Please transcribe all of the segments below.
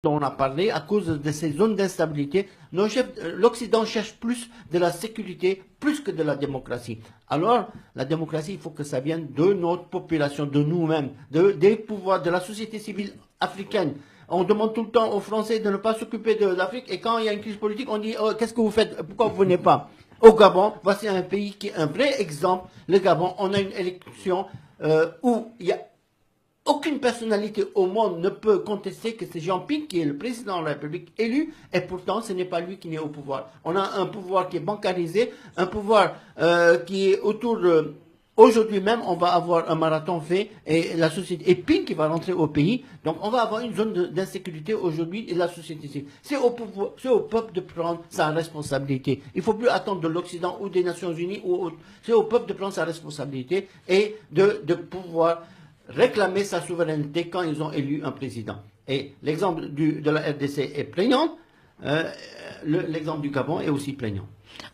dont on a parlé, à cause de ces zones d'instabilité, l'Occident cherche plus de la sécurité, plus que de la démocratie. Alors, la démocratie, il faut que ça vienne de notre population, de nous-mêmes, des pouvoirs, de la société civile africaine. On demande tout le temps aux Français de ne pas s'occuper de l'Afrique, et quand il y a une crise politique, on dit oh, qu'est-ce que vous faites, pourquoi vous venez pas? Au Gabon, voici un pays qui est un vrai exemple. Le Gabon, on a une élection où il y a aucune personnalité au monde ne peut contester que c'est Jean Ping qui est le président de la République élu, et pourtant ce n'est pas lui qui est au pouvoir. On a un pouvoir qui est bancarisé, un pouvoir qui est autour de... Aujourd'hui même, on va avoir un marathon fait, et la société, et Ping qui va rentrer au pays, donc on va avoir une zone d'insécurité aujourd'hui, et la société civile. C'est au peuple de prendre sa responsabilité. Il ne faut plus attendre de l'Occident ou des Nations Unies, c'est au peuple de prendre sa responsabilité et de pouvoir réclamer sa souveraineté quand ils ont élu un président. Et l'exemple de la RDC est plaignant, l'exemple du Gabon est aussi plaignant.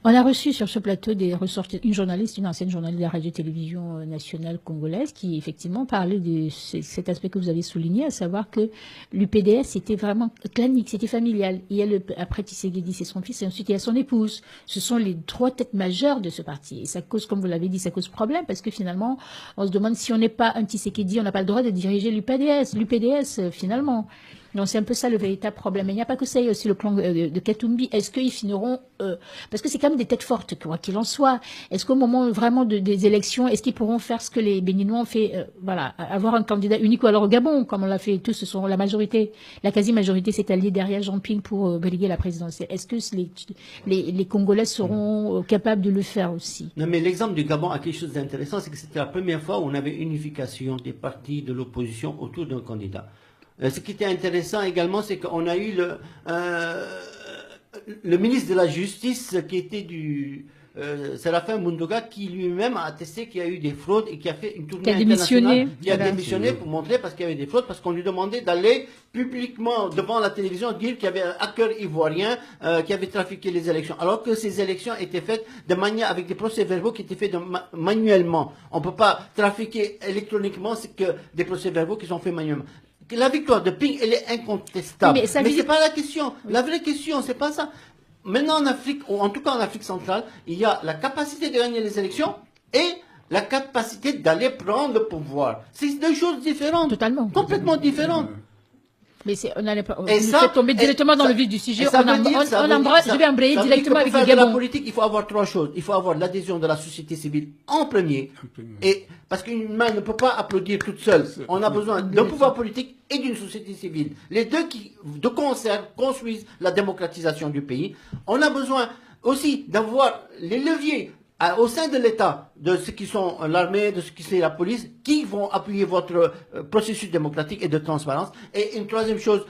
On a reçu sur ce plateau une journaliste, une ancienne journaliste de la radio-télévision nationale congolaise qui effectivement parlait de cet aspect que vous avez souligné, à savoir que l'UPDS était vraiment clanique, c'était familial. Il y a après Tshisekedi, c'est son fils, et ensuite il y a son épouse. Ce sont les trois têtes majeures de ce parti. Et ça cause, comme vous l'avez dit, ça cause problème parce que finalement, on se demande si on n'est pas un Tshisekedi, on n'a pas le droit de diriger l'UPDS finalement. Donc c'est un peu ça le véritable problème. Mais il n'y a pas que ça, il y a aussi le clan de Katumbi. Est-ce qu'ils finiront... parce que c'est quand même des têtes fortes, quoi qu'il en soit. Est-ce qu'au moment vraiment des élections, est-ce qu'ils pourront faire ce que les Béninois ont fait, voilà, avoir un candidat unique, ou alors au Gabon, comme on l'a fait tous, ce sont la majorité, la quasi-majorité s'est alliée derrière Jean Ping pour briguer la présidentielle. Est-ce que les Congolais seront capables de le faire aussi? Non, mais l'exemple du Gabon a quelque chose d'intéressant, c'est que c'était la première fois où on avait unification des partis de l'opposition autour d'un candidat. Ce qui était intéressant également, c'est qu'on a eu le ministre de la Justice qui était Séraphin Mundoga, qui lui-même a attesté qu'il y a eu des fraudes et qui a fait une tournée internationale. Qui a démissionné pour montrer parce qu'il y avait des fraudes, parce qu'on lui demandait d'aller publiquement devant la télévision dire qu'il y avait un hacker ivoirien qui avait trafiqué les élections. Alors que ces élections étaient faites de manière avec des procès-verbaux qui étaient faits manuellement. On ne peut pas trafiquer électroniquement, c'est que des procès-verbaux qui sont faits manuellement. La victoire de Ping, elle est incontestable. Mais c'est pas la question. Oui. La vraie question, c'est pas ça. Maintenant, en Afrique, ou en tout cas en Afrique centrale, il y a la capacité de gagner les élections et la capacité d'aller prendre le pouvoir. C'est deux choses différentes. Totalement. Complètement différentes. Mais vous faites tomber directement dans le vif du sujet. Je vais embrayer directement avec le Gabon. Dans la politique, il faut avoir trois choses. Il faut avoir l'adhésion de la société civile en premier. Et parce qu'une main ne peut pas applaudir toute seule. On a besoin d'un pouvoir politique et d'une société civile. Les deux qui, de concert, construisent la démocratisation du pays. On a besoin aussi d'avoir les leviers au sein de l'État, de ce qui sont l'armée, de ce qui c'est la police, qui vont appuyer votre processus démocratique et de transparence. Et une troisième chose,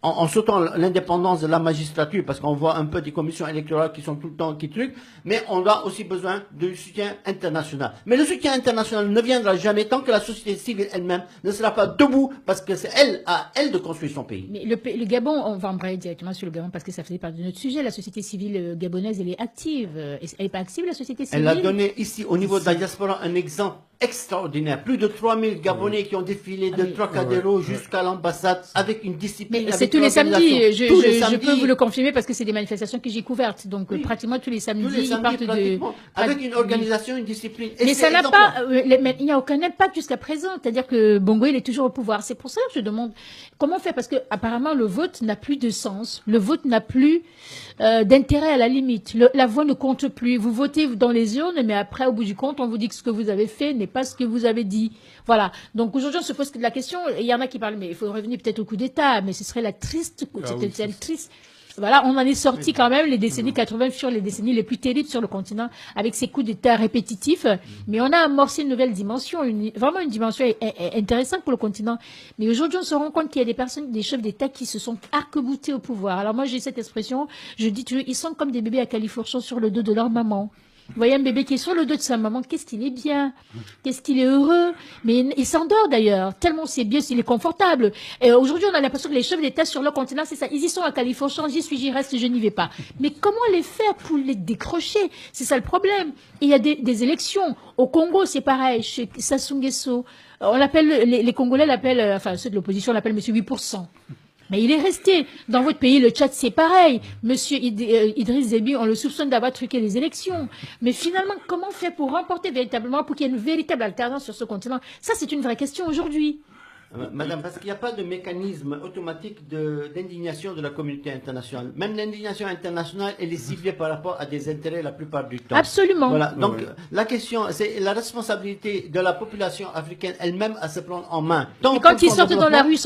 en sautant l'indépendance de la magistrature, parce qu'on voit un peu des commissions électorales qui sont tout le temps qui truquent, mais on a aussi besoin de soutien international. Mais le soutien international ne viendra jamais tant que la société civile elle-même ne sera pas debout, parce que c'est à elle de construire son pays. Mais le Gabon, on va embrayer directement sur le Gabon parce que ça faisait partie de notre sujet. La société civile gabonaise, elle est active. Elle n'est pas active, la société civile? Elle a donné ici, au niveau de la diaspora, un exemple extraordinaire. Plus de 3000 Gabonais qui ont défilé de Trocadéro jusqu'à l'ambassade avec une discipline. Mais c'est tous les samedis. Je peux vous le confirmer parce que c'est des manifestations que j'ai couvertes. Donc pratiquement tous les samedis, ils partent avec une organisation, une discipline. Mais ça n'a pas, il n'y a aucun impact jusqu'à présent. C'est-à-dire que Bongo, il est toujours au pouvoir. C'est pour ça que je demande comment faire, parce que apparemment le vote n'a plus de sens. Le vote n'a plus d'intérêt à la limite. La voix ne compte plus. Vous votez dans les urnes, mais après, au bout du compte, on vous dit que ce que vous avez fait n'est pas ce que vous avez dit. Voilà. Donc aujourd'hui, on se pose la question. Il y en a qui parlent, mais il faut revenir peut-être au coup d'État, mais ce serait la triste, triste. Voilà, on en est sorti quand même. Les décennies 80 furent les décennies les plus terribles sur le continent, avec ces coups d'État répétitifs. Mais on a amorcé une nouvelle dimension, vraiment une dimension intéressante pour le continent. Mais aujourd'hui, on se rend compte qu'il y a des personnes, des chefs d'État qui se sont arc-boutés au pouvoir. Alors moi, j'ai cette expression, je dis toujours, ils sont comme des bébés à califourchon sur le dos de leur maman. Vous voyez un bébé qui est sur le dos de sa maman, qu'est-ce qu'il est bien, qu'est-ce qu'il est heureux, mais il s'endort d'ailleurs, tellement c'est bien, il est confortable. Et aujourd'hui, on a l'impression que les chefs d'État sur leur continent, c'est ça, ils y sont à Californie, j'y suis, j'y reste, je n'y vais pas. Mais comment les faire pour les décrocher? C'est ça le problème. Et il y a des élections. Au Congo, c'est pareil, chez Sassou Nguesso. On l'appelle, les Congolais l'appellent, enfin ceux de l'opposition l'appellent Monsieur 8%. Mais il est resté. Dans votre pays, le Tchad, c'est pareil. Monsieur Idriss Déby, on le soupçonne d'avoir truqué les élections. Mais finalement, comment faire pour remporter véritablement, pour qu'il y ait une véritable alternance sur ce continent? Ça, c'est une vraie question aujourd'hui. Madame, parce qu'il n'y a pas de mécanisme automatique d'indignation de la communauté internationale. Même l'indignation internationale, elle est ciblée par rapport à des intérêts la plupart du temps. Absolument. Voilà. Donc, la question, c'est la responsabilité de la population africaine elle-même à se prendre en main. Et quand ils sortent dans la rue,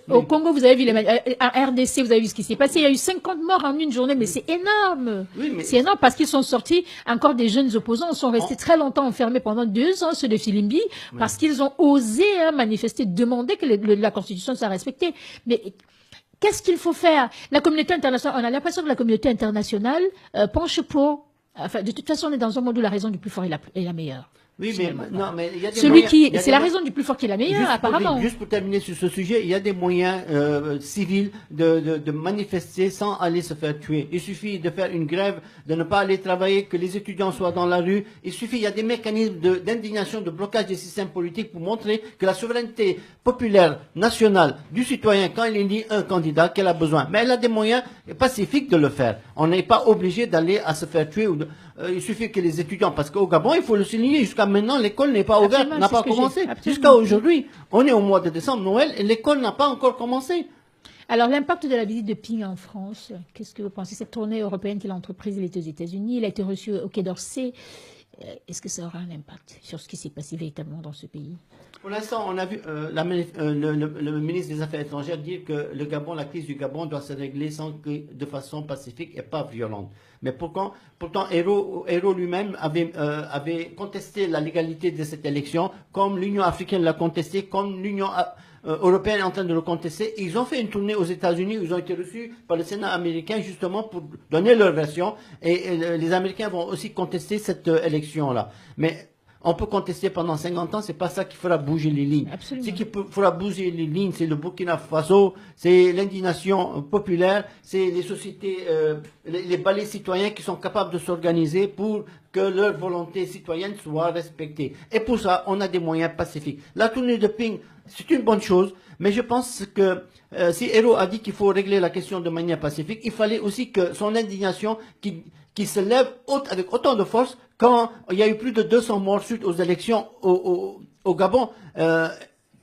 au Congo, vous avez vu, en RDC, vous avez vu ce qui s'est passé. Il y a eu 50 morts en une journée, mais c'est énorme. Oui, mais c'est énorme parce qu'ils sont sortis, encore des jeunes opposants, sont restés très longtemps enfermés pendant 2 ans, ceux de Filimbi, parce qu'ils ont osé manifester, demander que la Constitution soit respectée. Mais qu'est-ce qu'il faut faire? La communauté internationale, on a l'impression que la communauté internationale penche pour... Enfin, de toute façon, on est dans un monde où la raison du plus fort est la meilleure. Oui, mais non, mais il y a des c'est la raison du plus fort qui est la meilleure, apparemment. Juste pour terminer sur ce sujet, il y a des moyens civils de manifester sans aller se faire tuer. Il suffit de faire une grève, de ne pas aller travailler, que les étudiants soient dans la rue. Il y a des mécanismes d'indignation, de blocage des systèmes politiques pour montrer que la souveraineté populaire, nationale du citoyen, quand il élit un candidat, qu'elle a besoin. Mais elle a des moyens pacifiques de le faire. On n'est pas obligé d'aller à se faire tuer. Il suffit que les étudiants, parce qu'au Gabon, il faut le souligner, jusqu'à maintenant, l'école n'est pas ouverte, n'a pas commencé. Jusqu'à aujourd'hui, on est au mois de décembre, Noël, et l'école n'a pas encore commencé. Alors, l'impact de la visite de Ping en France, qu'est-ce que vous pensez? Cette tournée européenne qu'il a entreprise, il est aux États-Unis, il a été reçu au Quai d'Orsay. Est-ce que ça aura un impact sur ce qui s'est passé véritablement dans ce pays? Pour l'instant, on a vu le ministre des Affaires étrangères dire que la crise du Gabon doit se régler de façon pacifique et pas violente. Mais pourtant, Hérault lui-même avait contesté la légalité de cette élection, comme l'Union africaine l'a contesté, comme l'Union européenne est en train de le contester. Ils ont fait une tournée aux États-Unis où ils ont été reçus par le Sénat américain justement pour donner leur version. Et les Américains vont aussi contester cette élection-là. Mais on peut contester pendant 50 ans, c'est pas ça qui fera bouger les lignes. Absolument. Ce qui fera bouger les lignes, c'est le Burkina Faso, c'est l'indignation populaire, c'est les sociétés, les ballets citoyens qui sont capables de s'organiser pour que leur volonté citoyenne soit respectée. Et pour ça, on a des moyens pacifiques. La tournée de Ping, c'est une bonne chose, mais je pense que si Hérault a dit qu'il faut régler la question de manière pacifique, il fallait aussi que son indignation qui se lève avec autant de force quand il y a eu plus de 200 morts suite aux élections au Gabon.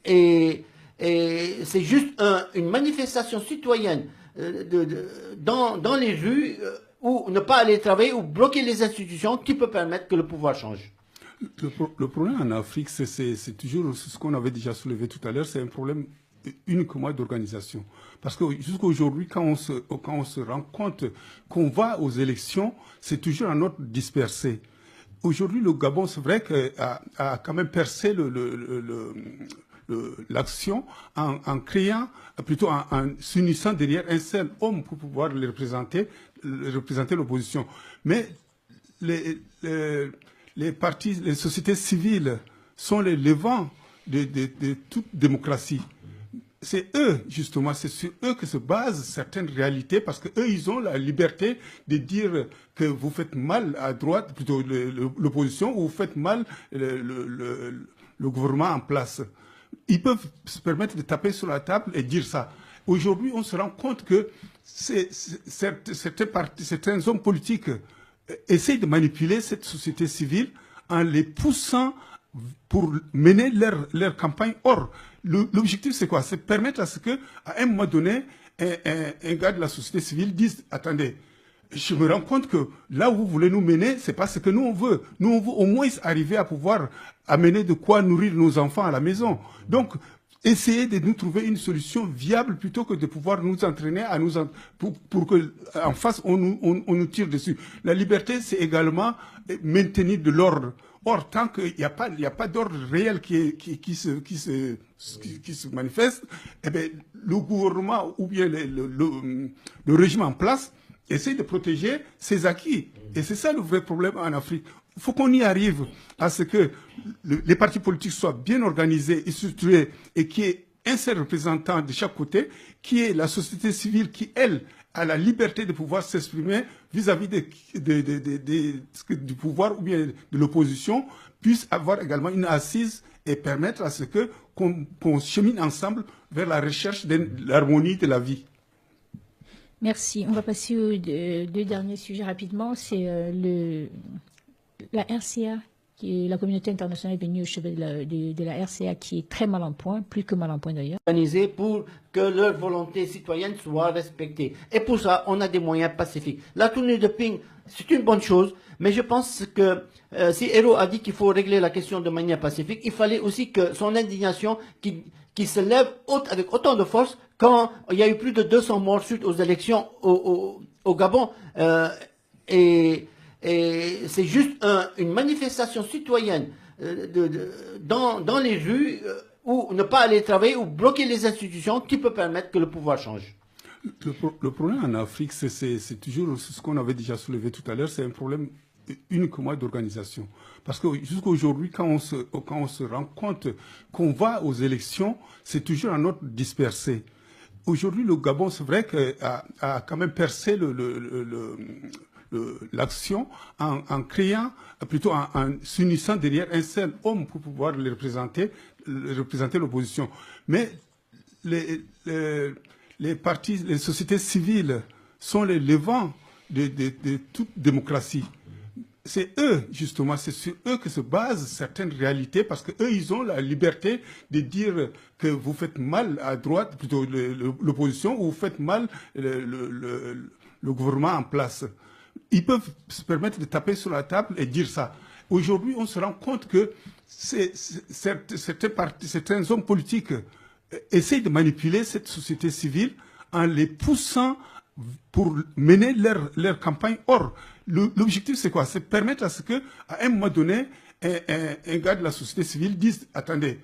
Et c'est juste une manifestation citoyenne dans les rues ou ne pas aller travailler ou bloquer les institutions qui peut permettre que le pouvoir change. Le problème en Afrique, c'est toujours ce qu'on avait déjà soulevé tout à l'heure, c'est un problème uniquement d'organisation. Parce que jusqu'à aujourd'hui, quand on se rend compte qu'on va aux élections, c'est toujours un ordre dispersé. Aujourd'hui, le Gabon, c'est vrai a quand même percé l'action en créant, plutôt en s'unissant derrière un seul homme pour pouvoir représenter l'opposition. Mais les partis, les sociétés civiles sont les levants de toute démocratie. C'est eux, justement, c'est sur eux que se basent certaines réalités, parce qu'eux, ils ont la liberté de dire que vous faites mal à droite, plutôt l'opposition, ou vous faites mal le gouvernement en place. Ils peuvent se permettre de taper sur la table et dire ça. Aujourd'hui, on se rend compte que certains hommes politiques essayent de manipuler cette société civile en les poussant pour mener leur campagne. Or, l'objectif, c'est quoi? C'est permettre à ce qu'à un moment donné, un gars de la société civile dise « Attendez, je me rends compte que là où vous voulez nous mener, c'est pas ce que nous on veut. Nous, on veut au moins arriver à pouvoir amener de quoi nourrir nos enfants à la maison. » Donc, essayez de nous trouver une solution viable plutôt que de pouvoir nous entraîner pour que en face on nous tire dessus. La liberté, c'est également maintenir de l'ordre. Or, tant qu'il n'y a pas d'ordre réel qui se manifeste, eh bien, le gouvernement ou bien le régime en place essaie de protéger ses acquis. Et c'est ça le vrai problème en Afrique. Il faut qu'on y arrive à ce que les partis politiques soient bien organisés et structurés et qu'il y ait un seul représentant de chaque côté, qui est la société civile qui, elle, a la liberté de pouvoir s'exprimer vis-à-vis du pouvoir ou bien de l'opposition, puisse avoir également une assise et permettre à ce que qu'on chemine ensemble vers la recherche de l'harmonie de la vie. Merci. On va passer aux deux derniers sujets rapidement. C'est la RCA, qui est la communauté internationale venue au chevet de la RCA, qui est très mal en point, plus que mal en point d'ailleurs. Organisés pour que leur volonté citoyenne soit respectée. Et pour ça, on a des moyens pacifiques. La tournée de Ping, c'est une bonne chose, mais je pense que si Héro a dit qu'il faut régler la question de manière pacifique, il fallait aussi que son indignation qui se lève avec autant de force quand il y a eu plus de 200 morts suite aux élections au Gabon. Et c'est juste une manifestation citoyenne dans les rues ou ne pas aller travailler ou bloquer les institutions qui peut permettre que le pouvoir change. Le problème en Afrique, c'est toujours ce qu'on avait déjà soulevé tout à l'heure, c'est un problème uniquement d'organisation. Parce que jusqu'à aujourd'hui, quand on se rend compte qu'on va aux élections, c'est toujours un ordre dispersé. Aujourd'hui, le Gabon, c'est vrai a quand même percé l'action en créant, plutôt en s'unissant derrière un seul homme pour pouvoir représenter l'opposition. Mais les partis, les sociétés civiles sont les levants de toute démocratie. C'est eux, justement, c'est sur eux que se basent certaines réalités, parce qu'eux, ils ont la liberté de dire que vous faites mal à droite, plutôt l'opposition, ou vous faites mal le gouvernement en place. Ils peuvent se permettre de taper sur la table et dire ça. Aujourd'hui, on se rend compte que certains hommes politiques essayent de manipuler cette société civile en les poussant pour mener leur campagne. Or, l'objectif, c'est quoi? C'est permettre à ce qu'à un moment donné, un gars de la société civile dise « Attendez,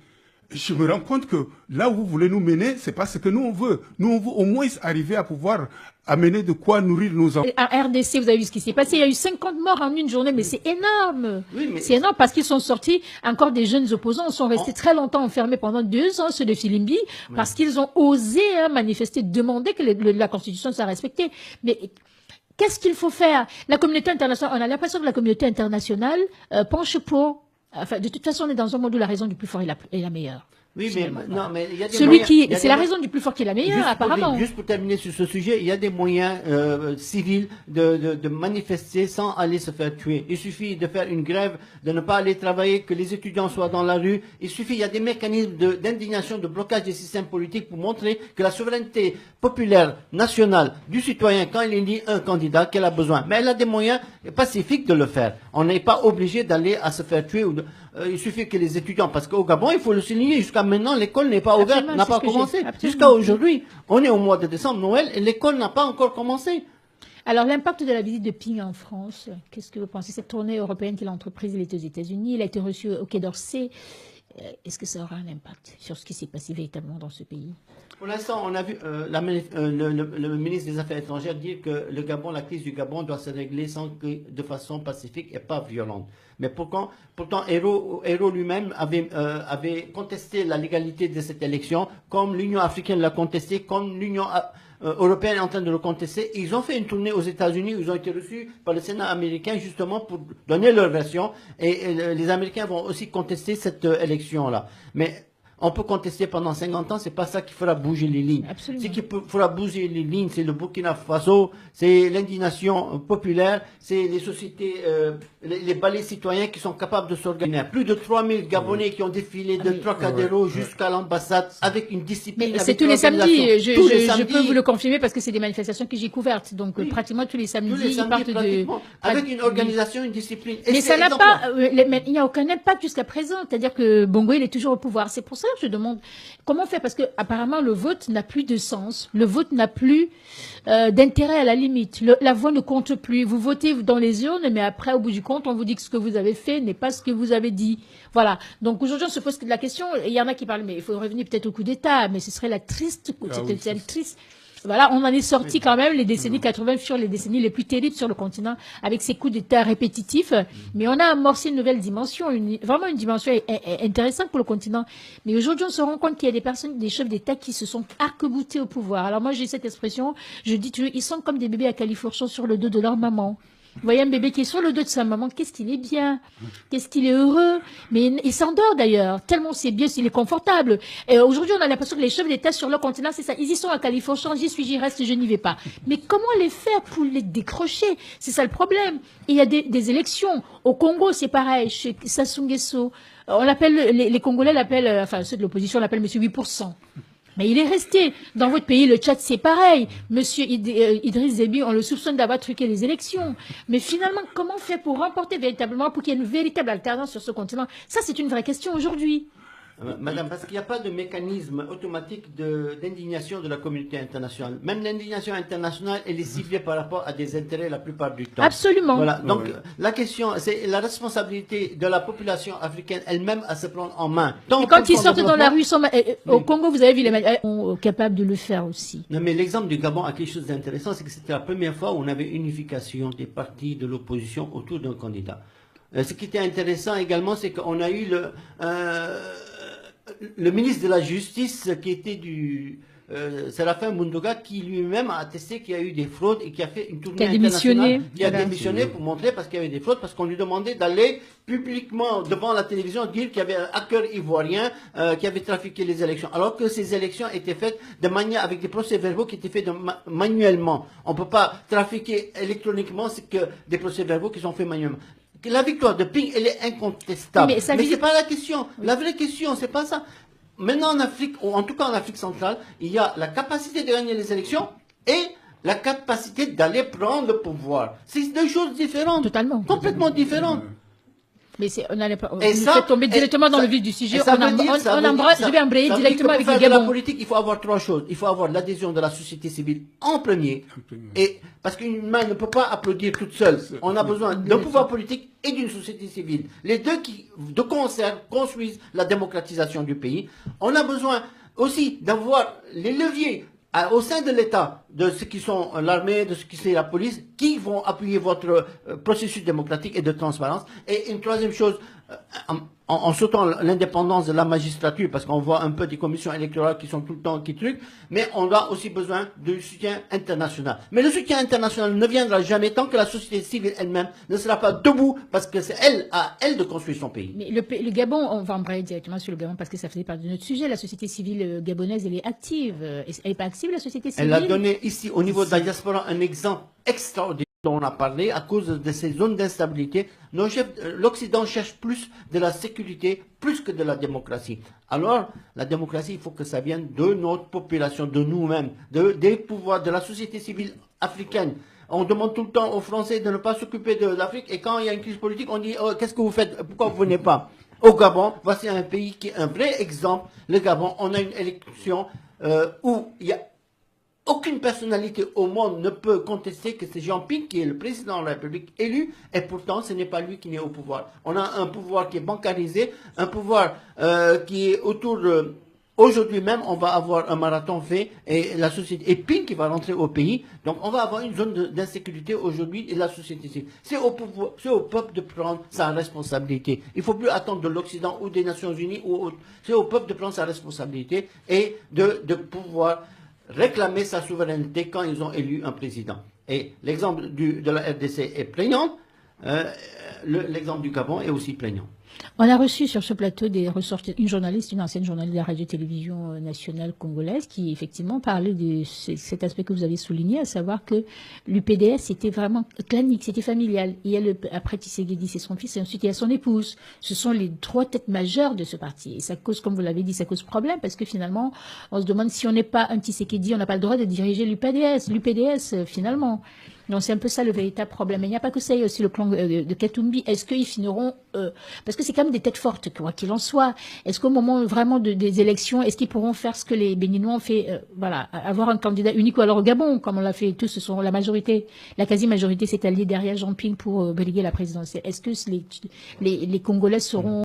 je me rends compte que là où vous voulez nous mener, c'est pas ce que nous on veut. Nous, on veut au moins arriver à pouvoir amener de quoi nourrir nos enfants. » À RDC, vous avez vu ce qui s'est passé. Il y a eu 50 morts en une journée, mais c'est énorme. Oui, mais c'est énorme parce qu'ils sont sortis, encore des jeunes opposants, sont restés très longtemps enfermés pendant 2 ans, ceux de Filimbi, parce qu'ils ont osé manifester, demander que la Constitution soit respectée. Mais qu'est-ce qu'il faut faire? La communauté internationale, on a l'impression que la communauté internationale penche pour... Enfin, de toute façon, on est dans un monde où la raison du plus fort est la meilleure. Oui, mais non, mais il y a des Celui moyens, c'est la raison du plus fort qui est la meilleure, apparemment. Juste pour terminer sur ce sujet, il y a des moyens civils de manifester sans aller se faire tuer. Il suffit de faire une grève, de ne pas aller travailler, que les étudiants soient dans la rue. Il y a des mécanismes d'indignation, de blocage des systèmes politiques pour montrer que la souveraineté populaire, nationale du citoyen, quand il élit un candidat, qu'elle a besoin. Mais elle a des moyens pacifiques de le faire. On n'est pas obligé d'aller à se faire tuer. Il suffit que les étudiants, parce qu'au Gabon, il faut le souligner, jusqu'à maintenant, l'école n'est pas ouverte, n'a pas commencé. Jusqu'à aujourd'hui, on est au mois de décembre, Noël, et l'école n'a pas encore commencé. Alors, l'impact de la visite de Ping en France, qu'est-ce que vous pensez? Cette tournée européenne qu'il a entreprise, il est aux États-Unis, il a été reçu au Quai d'Orsay. Est-ce que ça aura un impact sur ce qui s'est passé véritablement dans ce pays? Pour l'instant, on a vu le ministre des Affaires étrangères dire que le Gabon, la crise du Gabon doit se régler de façon pacifique et pas violente. Mais pourtant Héro lui-même avait contesté la légalité de cette élection, comme l'Union africaine l'a contesté, comme l'Union européenne est en train de le contester. Ils ont fait une tournée aux États-Unis où ils ont été reçus par le Sénat américain justement pour donner leur version. Et les Américains vont aussi contester cette élection-là. Mais on peut contester pendant 50 ans, c'est pas ça qui fera bouger les lignes. Absolument. Ce qui fera bouger les lignes, c'est le Burkina Faso, c'est l'indignation populaire, c'est les sociétés, les ballets citoyens qui sont capables de s'organiser. Plus de 3000 Gabonais qui ont défilé de Trocadéro jusqu'à l'ambassade avec une discipline. Mais c'est tous les samedis, je peux vous le confirmer parce que c'est des manifestations que j'ai couvertes. Donc pratiquement tous les samedis, ils partent avec une organisation, une discipline. Mais ça n'a pas, il n'y a aucun impact jusqu'à présent. C'est-à-dire que Bongo, il est toujours au pouvoir. C'est pour ça que je demande comment on fait, parce que apparemment le vote n'a plus de sens, le vote n'a plus d'intérêt à la limite, la voix ne compte plus. Vous votez dans les urnes, mais après au bout du compte, on vous dit que ce que vous avez fait n'est pas ce que vous avez dit. Voilà. Donc aujourd'hui, on se pose la question. Il y en a qui parlent, mais il faut revenir peut-être au coup d'État, mais ce serait la triste, triste. Voilà, on en est sorti quand même. Les décennies 80 furent les décennies les plus terribles sur le continent, avec ces coups d'État répétitifs. Mais on a amorcé une nouvelle dimension, vraiment une dimension intéressante pour le continent. Mais aujourd'hui, on se rend compte qu'il y a des personnes, des chefs d'État qui se sont arc-boutés au pouvoir. Alors moi, j'ai cette expression, je dis toujours, ils sont comme des bébés à califourchon sur le dos de leur maman. Vous voyez un bébé qui est sur le dos de sa maman, qu'est-ce qu'il est bien, qu'est-ce qu'il est heureux, mais il s'endort d'ailleurs, tellement c'est bien, il est confortable. Et aujourd'hui, on a l'impression que les chefs d'État sur leur continent, c'est ça, ils y sont à Californie, j'y suis, j'y reste, je n'y vais pas. Mais comment les faire pour les décrocher? C'est ça le problème. Et il y a des élections. Au Congo, c'est pareil, chez Sassou Nguesso, on l'appelle, les Congolais l'appellent, enfin ceux de l'opposition l'appellent Monsieur 8%. Mais il est resté. Dans votre pays, le Tchad, c'est pareil. Monsieur Idriss Déby, on le soupçonne d'avoir truqué les élections. Mais finalement, comment faire pour remporter véritablement, pour qu'il y ait une véritable alternance sur ce continent? Ça, c'est une vraie question aujourd'hui. Madame, parce qu'il n'y a pas de mécanisme automatique d'indignation de la communauté internationale. Même l'indignation internationale, elle est ciblée par rapport à des intérêts la plupart du temps. Absolument. Voilà. Donc, la question, c'est la responsabilité de la population africaine elle-même à se prendre en main. Et quand ils sortent dans la rue, au Congo, vous avez vu, ils sont capables de le faire aussi. Non, mais l'exemple du Gabon a quelque chose d'intéressant, c'est que c'était la première fois où on avait unification des partis de l'opposition autour d'un candidat. Ce qui était intéressant également, c'est qu'on a eu le ministre de la Justice qui était Séraphin Mundoga, qui lui-même a attesté qu'il y a eu des fraudes et qui a fait une tournée internationale. Qui a démissionné pour montrer parce qu'il y avait des fraudes, parce qu'on lui demandait d'aller publiquement devant la télévision dire qu'il y avait un hacker ivoirien qui avait trafiqué les élections. Alors que ces élections étaient faites de manière, avec des procès-verbaux qui étaient faits manuellement. On ne peut pas trafiquer électroniquement, c'est que des procès-verbaux qui sont faits manuellement. La victoire de Ping, elle est incontestable. Mais c'est pas la question. La vraie question, c'est pas ça. Maintenant, en Afrique, ou en tout cas en Afrique centrale, il y a la capacité de gagner les élections et la capacité d'aller prendre le pouvoir. C'est deux choses différentes. Totalement. Complètement différentes. Mais vous faites tomber directement dans le vif du sujet. Je vais embrayer directement avec le Gabon. Pour faire de la politique, il faut avoir trois choses. Il faut avoir l'adhésion de la société civile en premier. Et parce qu'une main ne peut pas applaudir toute seule. On a besoin d'un pouvoir politique et d'une société civile. Les deux qui, de concert, construisent la démocratisation du pays. On a besoin aussi d'avoir les leviers au sein de l'État, de ceux qui sont l'armée, de ceux qui sont la police, qui vont appuyer votre processus démocratique et de transparence. Et une troisième chose, en sautant l'indépendance de la magistrature, parce qu'on voit un peu des commissions électorales qui sont tout le temps qui truquent, mais on a aussi besoin de soutien international. Mais le soutien international ne viendra jamais tant que la société civile elle-même ne sera pas debout, parce que c'est à elle de construire son pays. Mais le Gabon, on va embrayer directement sur le Gabon, parce que ça faisait partie de notre sujet. La société civile gabonaise, elle est active. Elle n'est pas active, la société civile? Elle a donné ici, au niveau de la diaspora, un exemple extraordinaire dont on a parlé à cause de ces zones d'instabilité. L'Occident cherche plus de la sécurité, plus que de la démocratie. Alors, la démocratie, il faut que ça vienne de notre population, de nous-mêmes, des pouvoirs, de la société civile africaine. On demande tout le temps aux Français de ne pas s'occuper de l'Afrique, et quand il y a une crise politique, on dit qu'est-ce que vous faites? Pourquoi vous venez pas? Au Gabon, voici un pays qui est un vrai exemple. Le Gabon, on a une élection où il y a aucune personnalité au monde ne peut contester que c'est Jean Ping qui est le président de la République élu, et pourtant ce n'est pas lui qui est au pouvoir. On a un pouvoir qui est bancarisé, un pouvoir qui est autour de... Aujourd'hui même, on va avoir un marathon fait et la société et Ping qui va rentrer au pays. Donc on va avoir une zone d'insécurité aujourd'hui et la société civile. C'est au peuple de prendre sa responsabilité. Il ne faut plus attendre de l'Occident ou des Nations Unies ou autre. C'est au peuple de prendre sa responsabilité et de pouvoir réclamer sa souveraineté quand ils ont élu un président. Et l'exemple de la RDC est plaignant, l'exemple du Gabon est aussi plaignant. On a reçu sur ce plateau une journaliste, une ancienne journaliste de la radio-télévision nationale congolaise qui effectivement parlait de cet aspect que vous avez souligné, à savoir que l'UPDS était vraiment clanique, c'était familial. Il y a après Tshisekedi, c'est son fils, et ensuite il y a son épouse. Ce sont les trois têtes majeures de ce parti. Et ça cause, comme vous l'avez dit, ça cause problème parce que finalement, on se demande si on n'est pas un Tshisekedi, on n'a pas le droit de diriger l'UPDS finalement. Donc c'est un peu ça le véritable problème. Mais il n'y a pas que ça, il y a aussi le clan de Katumbi. Est-ce qu'ils finiront parce que c'est quand même des têtes fortes, quoi qu'il en soit. Est-ce qu'au moment vraiment des élections, est-ce qu'ils pourront faire ce que les Béninois ont fait, voilà, avoir un candidat unique, ou alors au Gabon, comme on l'a fait tous, ce sont la majorité, la quasi-majorité s'est alliée derrière Jean Ping pour briguer la présidentielle. Est-ce que les Congolais seront